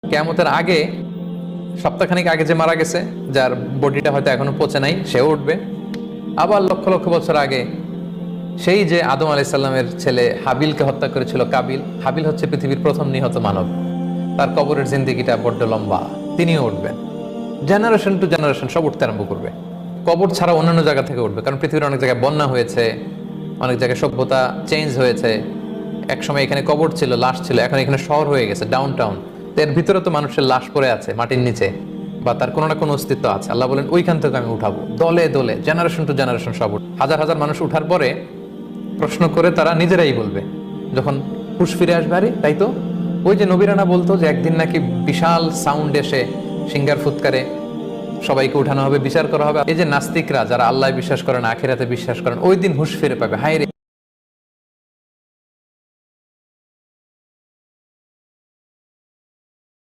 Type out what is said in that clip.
কিয়ামতের আগে সপ্তাহখানিক আগে যে মারা গেছে, যার বডিটা হয়তো এখনো পচে নাই, সেও উঠবে। আবার লক্ষ লক্ষ বছর আগে সেই যে আদম আলাইহিস সালামের ছেলে হাবিলকে হত্যা করেছিল কাবিল, হাবিল হচ্ছে পৃথিবীর প্রথম নিহত মানব, তার কবরের জিন্দেগিটা বড্ড লম্বা, তিনিও উঠবেন। জেনারেশন টু জেনারেশন সব উঠতে আরম্ভ করবে। কবর ছাড়া অন্যান্য জায়গা থেকে উঠবে, কারণ পৃথিবীর অনেক জায়গায় বন্যা হয়েছে, অনেক জায়গায় সভ্যতা চেঞ্জ হয়েছে। একসময় এখানে কবর ছিল, লাশ ছিল, এখন এখানে শহর হয়ে গেছে, ডাউন টাউন। এর ভিতরে তো মানুষের লাশ পড়ে আছে মাটির নিচে, বা তার কোনো না কোনো অস্তিত্ব আছে। আল্লাহ বলেন ওইখান থেকে আমি উঠাবো দলে দলে, জেনারেশন টু জেনারেশন সব হাজার হাজার মানুষ উঠার পরে প্রশ্ন করে তারা নিজেরাই বলবে যখন হুঁশ ফিরে আসবে, আরে তাই তো ওই যে নবীরানা বলতো যে একদিন নাকি বিশাল সাউন্ড এসে সিঙ্গার ফুৎকারে সবাইকে উঠানো হবে, বিচার করা হবে। এই যে নাস্তিকরা যারা আল্লাহ বিশ্বাস করেন, আখিরাতে বিশ্বাস করেন, ওই দিন হুঁশ ফিরে পাবে, হায় রে